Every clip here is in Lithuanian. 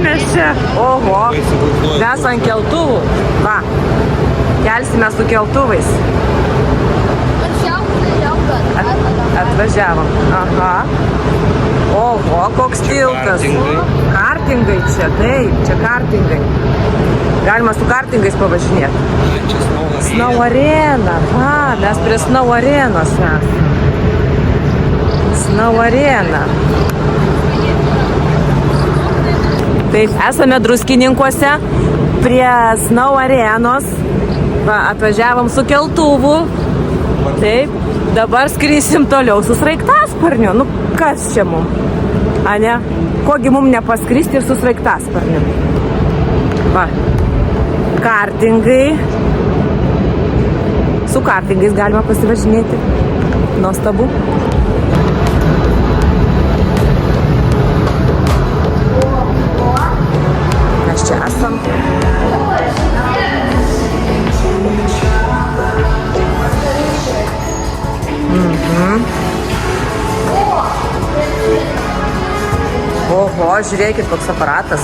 mes čia. Oho. Mes ant keltuvų. Va. Kelsime su keltuvais. Atvažiavom. Aha. Oho, koks tiltas. Kartingai čia, taip, čia kartingai. Galima su kartingais pavažinėti. Snow Arena. Va, mes prie Snow Arenos mes. Snow Arena. Taip, esame Druskininkuose prie Snow Arenos. Va, atvažiavom su keltuvu. Taip, dabar skrisim toliau su sraigtasparniu. Nu, kas čia mum? A ne? Kogi mum nepaskristi ir su sraigtasparniu? Va, kartingai. Su kartingais galima pasivažinėti. Nuostabu. Mes čia esam. Oho, žiūrėkit, koks aparatas.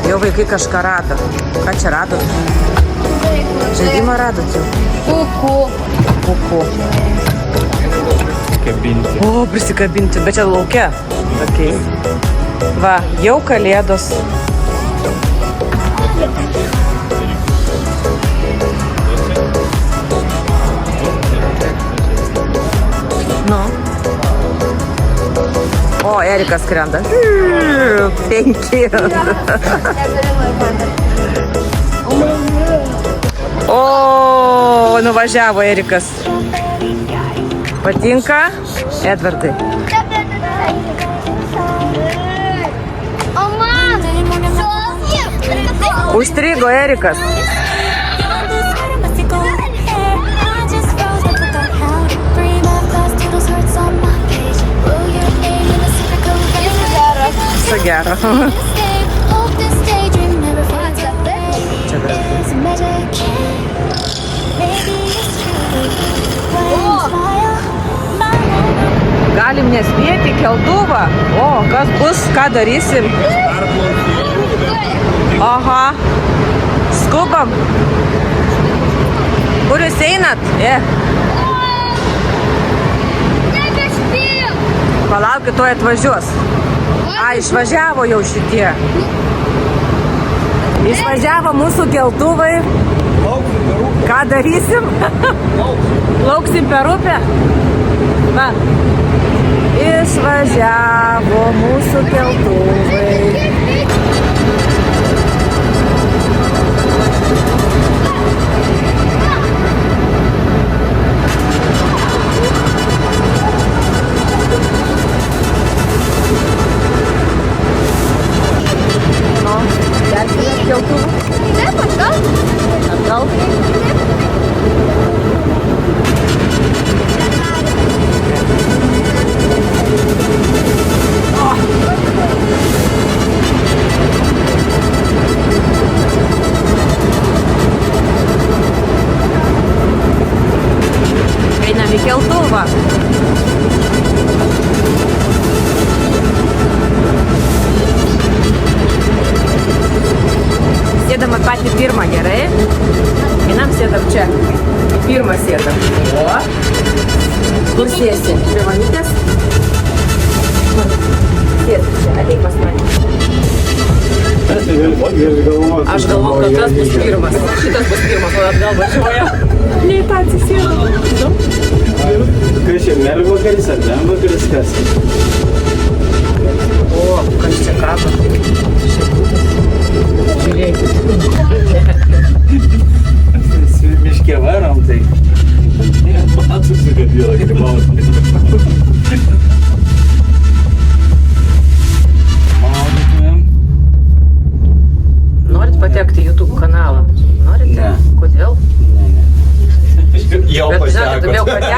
Jau vaikai kažką rado. Ką čia radot? Žaidimą radot jau? Kuku. Kabinti. O, prisikabinti, bet čia lauke. Okay. Va, jau kalėdos. Nu. O, Erikas skrenda. 5. O, nuvažiavo Erikas. Patinka? Edvardai. Užstrigo Erikas. Viso gero. Galim nespėti keltuvą. O, kas bus, ką darysim? Aha. Skubam. Kur jūs einat? Palaukit, tuoj atvažiuos. A, išvažiavo jau šitie. Išvažiavo mūsų keltuvai. Ką darysim? Lauksim per upę. Va. Išvažiavo mūsų keltuvai. Atgal. Einam į keltuvą. Sėdam patį pirmą, gerai? Einam sėdam čia. Pirmą sėdam. O. Kur sėsi? Prie mamytės? Sėdam čia, ateik pas mane. Aš galvoju, kad tas bus pirmas. Šitas bus pirmas, o atgal važiuoja. Nei tą atsisėdam. Kas čia, mervakaris ar bembakaris kas? O, kas čia kabo? Žiūrėkit. Miške varom, tai... Patusi, kad vėlą grimaus. Maudytumėm. Norit patekti į YouTube kanalą? Norite? Ne. Kodėl? Jau Bet žinokit, pasakot. jau patekot.